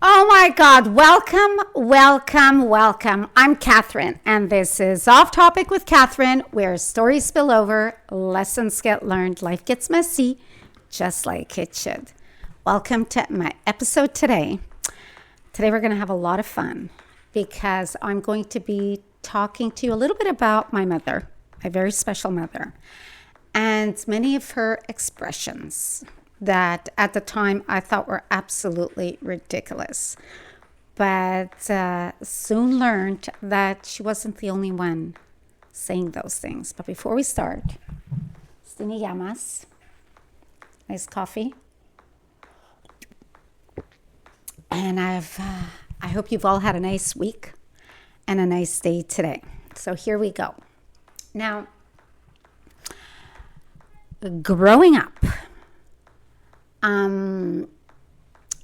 Oh my God, welcome. I'm Catherine, and this is Off Topic with Catherine, where stories spill over, lessons get learned, life gets messy, just like it should. Welcome to my episode today. Today we're going to have a lot of fun because I'm going to be talking to you a little bit about my mother, my very special mother, and many of her expressions that at the time I thought were absolutely ridiculous. But soon learned that she wasn't the only one saying those things. But before we start, Stini Llamas, nice coffee. And I hope you've all had a nice week and a nice day today. So here we go. Now, growing up,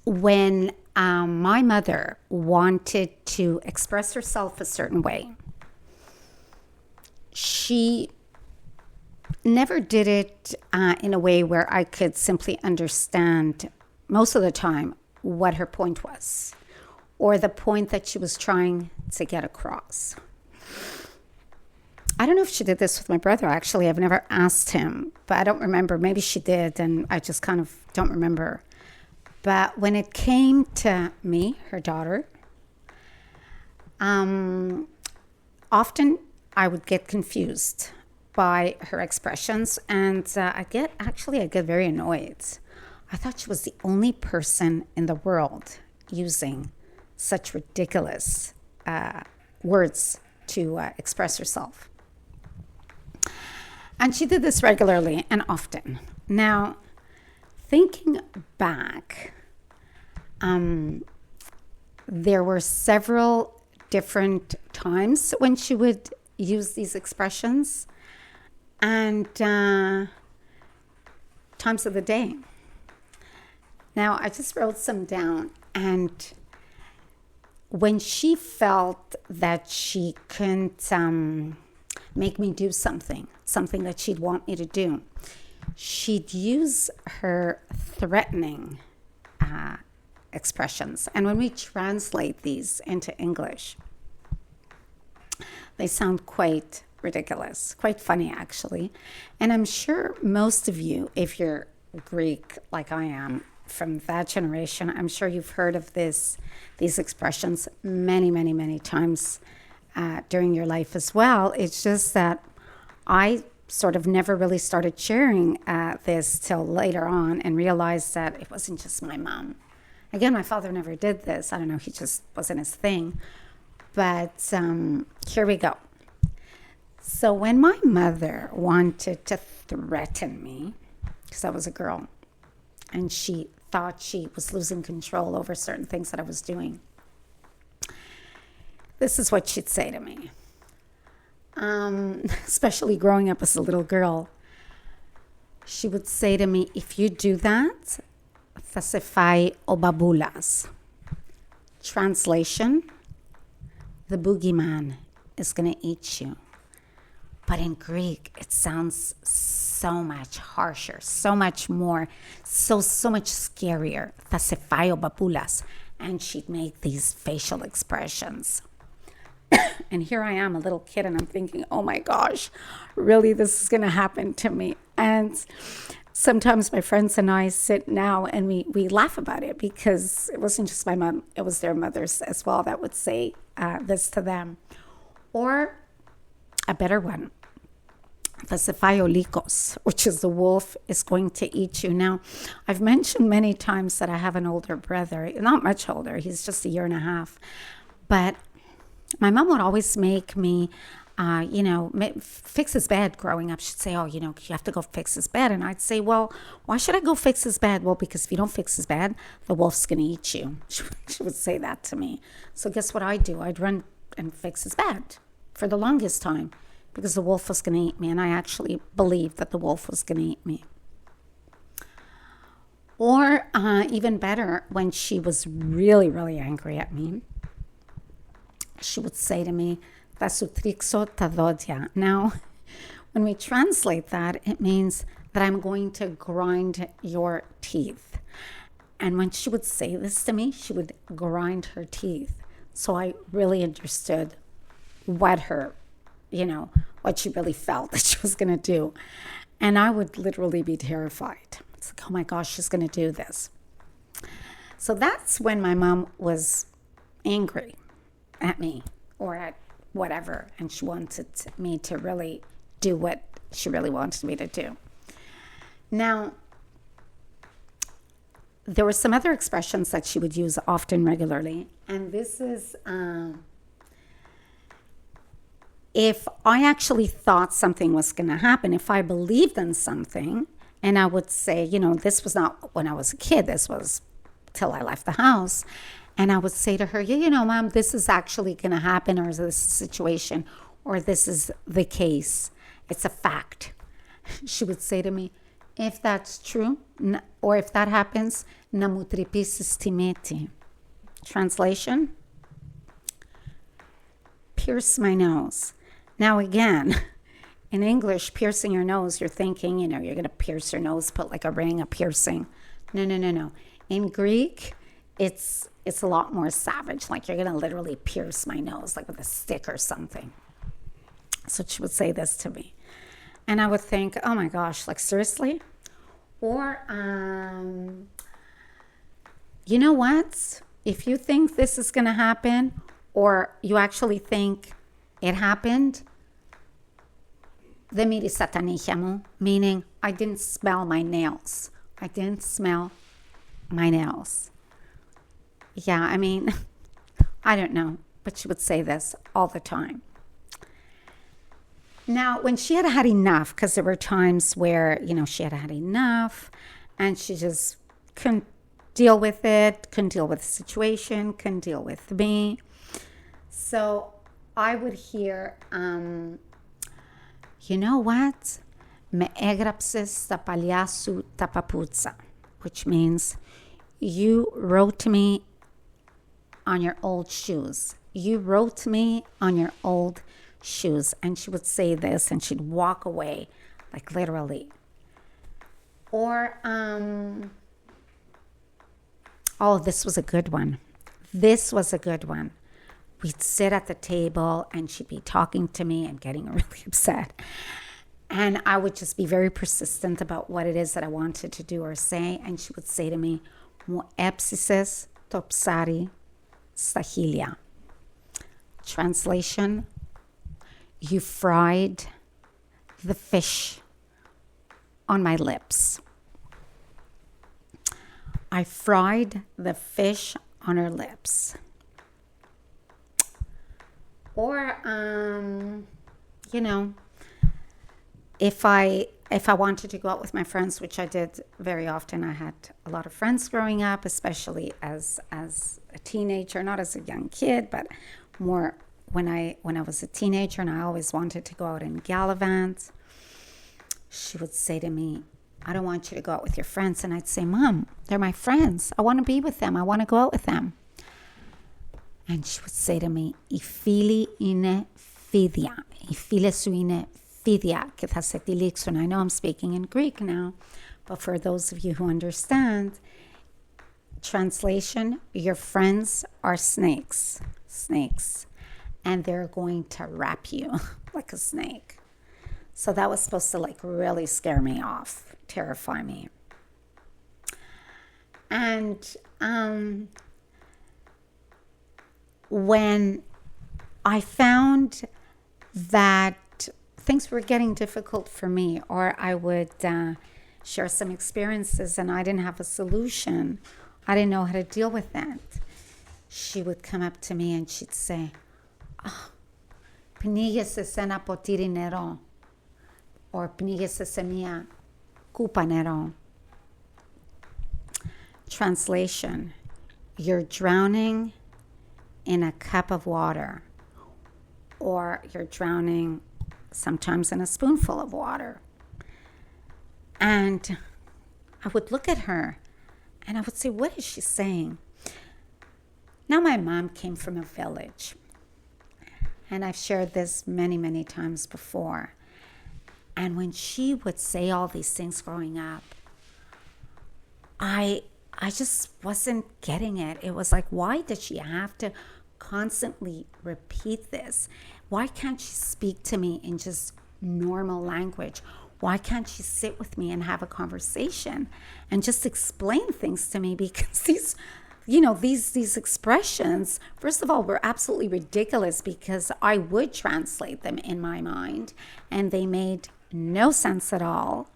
when my mother wanted to express herself a certain way, she never did it in a way where I could simply understand most of the time what her point was or the point that she was trying to get across. I don't know if she did this with my brother, actually. I've never asked him, but I don't remember. Maybe she did, and I just kind of don't remember. But when it came to me, her daughter, often I would get confused by her expressions, and I get very annoyed. I thought she was the only person in the world using such ridiculous words to express herself. And she did this regularly and often. Now, thinking back, there were several different times when she would use these expressions and times of the day. Now, I just wrote some down, and when she felt that she couldn't make me do something that she'd want me to do, she'd use her threatening expressions. And when we translate these into English, they sound quite ridiculous, quite funny, actually. And I'm sure most of you, if you're Greek like I am, from that generation, I'm sure you've heard of these expressions many times during your life as well. It's just that I sort of never really started sharing this till later on and realized that it wasn't just my mom. Again, my father never did this. I don't know, he just wasn't his thing. But here we go. So when my mother wanted to threaten me, because I was a girl, and she thought she was losing control over certain things that I was doing, this is what she'd say to me. Especially growing up as a little girl, she would say to me, if you do that, thasefai obabulas. Translation, the boogeyman is going to eat you. But in Greek, it sounds so much harsher, so much more, so much scarier. Thasefai obabulas. And she'd make these facial expressions. And here I am, a little kid, and I'm thinking, oh my gosh, really, this is going to happen to me. And sometimes my friends and I sit now and we laugh about it, because it wasn't just my mom, it was their mothers as well that would say this to them. Or a better one, the cephalolikos, which is the wolf is going to eat you. Now, I've mentioned many times that I have an older brother, not much older, he's just 1.5 years. But my mom would always make me, fix his bed growing up. She'd say, you have to go fix his bed. And I'd say, well, why should I go fix his bed? Well, because if you don't fix his bed, the wolf's going to eat you. She would say that to me. So guess what I'd do? I'd run and fix his bed for the longest time, because the wolf was going to eat me. And I actually believed that the wolf was going to eat me. Or even better, when she was really, really angry at me, she would say to me, "Tasutrixo tadodia." Now, when we translate that, it means that I'm going to grind your teeth. And when she would say this to me, she would grind her teeth. So I really understood what what she really felt that she was going to do. And I would literally be terrified. It's like, oh my gosh, she's going to do this. So that's when my mom was angry at me or at whatever. And she wanted me to really do what she really wanted me to do. Now, there were some other expressions that she would use often regularly. And this is, if I actually thought something was going to happen, if I believed in something, and I would say, this was not when I was a kid, this was till I left the house. And I would say to her, Mom, this is actually going to happen, or this is a situation, or this is the case. It's a fact. She would say to me, if that's true, or if that happens, na mu tripisis timeti. Translation, pierce my nose. Now again, in English, piercing your nose, you're thinking, you're going to pierce your nose, put like a ring, a piercing. No. In Greek, it's a lot more savage. Like you're going to literally pierce my nose, like with a stick or something. So she would say this to me. And I would think, oh my gosh, like seriously? Or, you know what? If you think this is going to happen, or you actually think it happened, demiri satanichamu, meaning I didn't smell my nails. I didn't smell my nails. Yeah, I mean, I don't know, but she would say this all the time. Now, when she had had enough, because there were times where, she had had enough and she just couldn't deal with it, couldn't deal with the situation, couldn't deal with me. So I would hear, you know what? Me egrapses tapaliasu tapaputsa, which means you wrote me on your old shoes. You wrote me on your old shoes. And she would say this and she'd walk away, like literally. Or, this was a good one. We'd sit at the table and she'd be talking to me and getting really upset. And I would just be very persistent about what it is that I wanted to do or say. And she would say to me, mo epsises topsari sahilia. Translation, you fried the fish on my lips. I fried the fish on her lips. Or, if I wanted to go out with my friends, which I did very often, I had a lot of friends growing up, especially as a teenager, not as a young kid, but more when I was a teenager, and I always wanted to go out and gallivant. She would say to me, I don't want you to go out with your friends. And I'd say, Mom, they're my friends. I want to be with them. I want to go out with them. And she would say to me, ifili ine fidia. Ifile su ine fidia. And I know I'm speaking in Greek now, but for those of you who understand, translation, your friends are snakes. Snakes. And they're going to wrap you like a snake. So that was supposed to really scare me off, terrify me. And when I found that things were getting difficult for me, or I would share some experiences and I didn't have a solution, I didn't know how to deal with that, she would come up to me and she'd say, πνίγεσαι σε ένα ποτήρι νερό, or πνίγεσαι σε μία κούπα νερό. Translation, you're drowning in a cup of water, or you're drowning sometimes in a spoonful of water. And I would look at her and I would say, what is she saying? Now, my mom came from a village, and I've shared this many, many times before. And when she would say all these things growing up, I I just wasn't getting it. It was like, why did she have to constantly repeat this? Why can't she speak to me in just normal language? Why can't she sit with me and have a conversation and just explain things to me? Because these expressions, first of all, were absolutely ridiculous because I would translate them in my mind and they made no sense at all.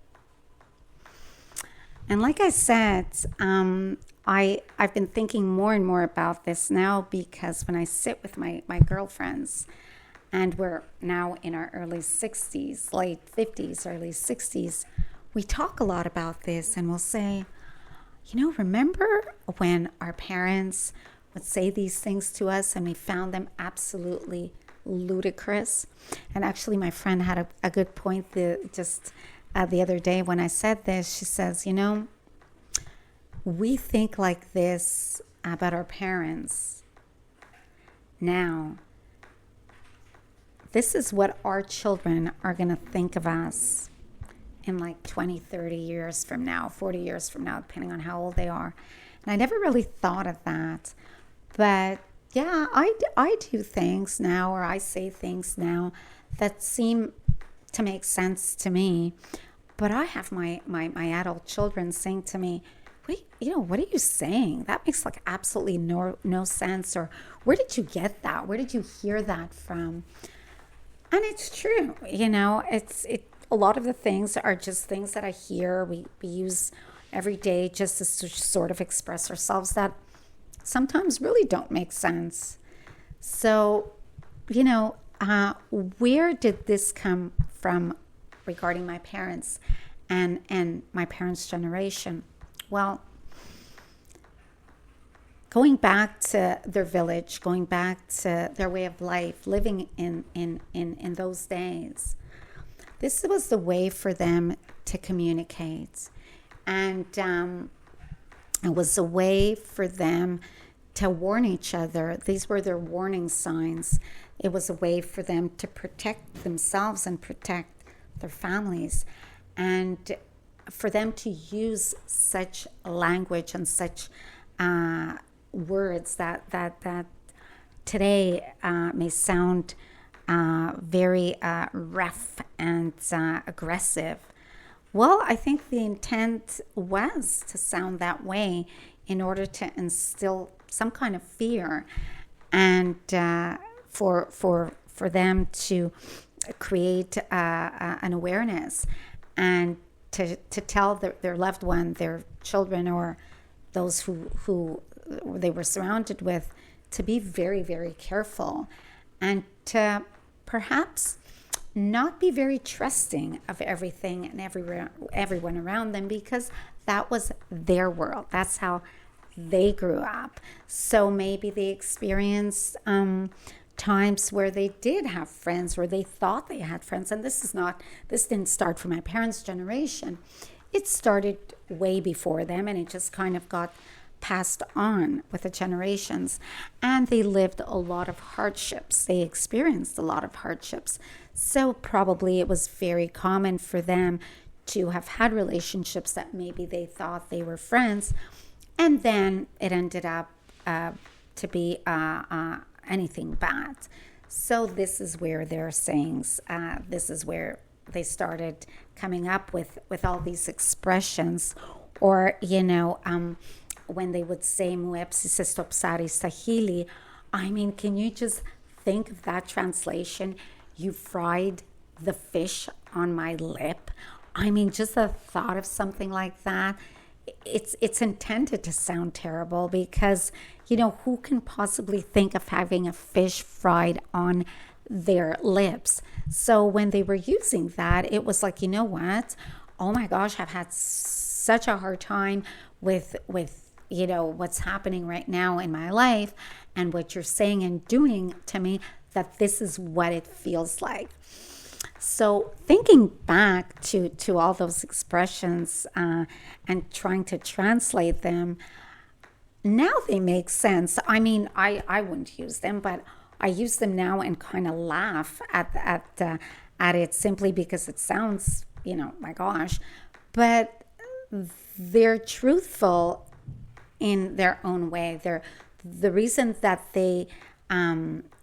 And like I said, I've been thinking more and more about this now, because when I sit with my girlfriends, and we're now in our early 60s, late 50s, early 60s, we talk a lot about this, and we'll say, remember when our parents would say these things to us and we found them absolutely ludicrous? And actually, my friend had a good point the other day when I said this. She says, we think like this about our parents now. This is what our children are going to think of us in like 20, 30 years from now, 40 years from now, depending on how old they are. And I never really thought of that. But yeah, I do things now, or I say things now that seem to make sense to me. But I have my adult children saying to me, what are you saying? That makes like absolutely no sense. Or where did you get that? Where did you hear that from? And it's true, a lot of the things are just things that I hear, we use every day just to sort of express ourselves, that sometimes really don't make sense. So, where did this come from regarding my parents and my parents' generation? Well, going back to their village, going back to their way of life, living in those days, this was the way for them to communicate. And it was a way for them to warn each other. These were their warning signs. It was a way for them to protect themselves and protect their families. And for them to use such language and such words that today may sound very rough and aggressive. Well, I think the intent was to sound that way in order to instill some kind of fear, and for them to create an awareness, and to tell their loved one, their children, or those who they were surrounded with, to be very, very careful, and to perhaps not be very trusting of everything and everyone around them, because that was their world. That's how they grew up. So maybe they experienced times where they did have friends, where they thought they had friends. And this didn't start from my parents' generation. It started way before them, and it just kind of got passed on with the generations. And they lived a lot of hardships. They experienced a lot of hardships. So probably it was very common for them to have had relationships that maybe they thought they were friends, and then it ended up to be anything bad. So this is where their sayings, this is where they started coming up with all these expressions. Or, when they would say, I mean, can you just think of that translation? You fried the fish on my lip. I mean, just the thought of something like that, it's intended to sound terrible, because, who can possibly think of having a fish fried on their lips? So when they were using that, it was like, what? Oh my gosh, I've had such a hard time with what's happening right now in my life, and what you're saying and doing to me, that this is what it feels like. So thinking back to all those expressions and trying to translate them, now they make sense. I mean, I wouldn't use them, but I use them now and kind of laugh at it, simply because it sounds, my gosh. But they're truthful in their own way. The reason that they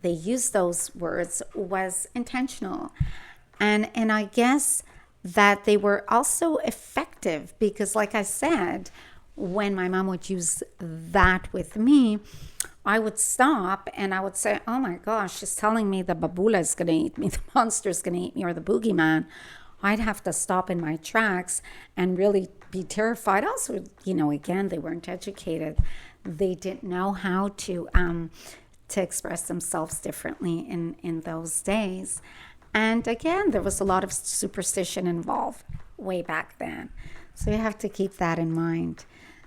used those words was intentional, and I guess that they were also effective because, like I said, when my mom would use that with me, I would stop and I would say, oh my gosh, she's telling me the babula is going to eat me, the monster is going to eat me, or the boogeyman. I'd have to stop in my tracks and really be terrified. Also, again, they weren't educated. They didn't know how to express themselves differently in those days. And again, there was a lot of superstition involved way back then. So you have to keep that in mind.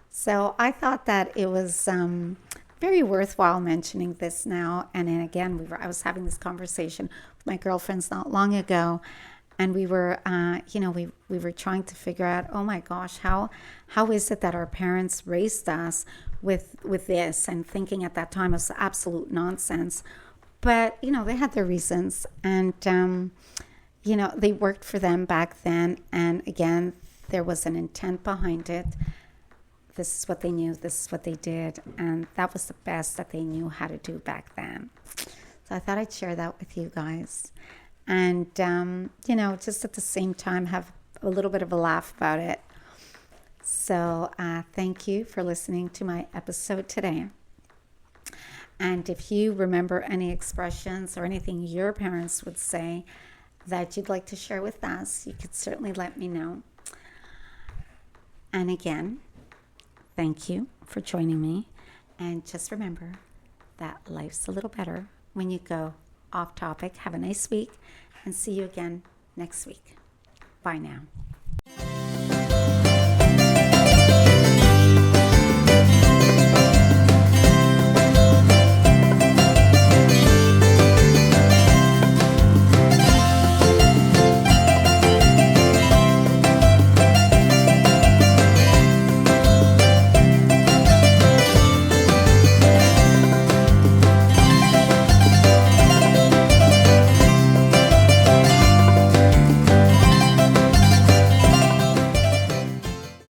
So I thought that it was very worthwhile mentioning this now. And then again, I was having this conversation with my girlfriends not long ago, and we were, we were trying to figure out, oh my gosh, how is it that our parents raised us with this? And thinking at that time it was absolute nonsense. But, they had their reasons, and, they worked for them back then. And again, there was an intent behind it. This is what they knew. This is what they did. And that was the best that they knew how to do back then. So I thought I'd share that with you guys. And, just at the same time, have a little bit of a laugh about it. So thank you for listening to my episode today. And if you remember any expressions or anything your parents would say that you'd like to share with us, you could certainly let me know. And again, thank you for joining me. And just remember that life's a little better when you go off topic. Have a nice week, and see you again next week. Bye now.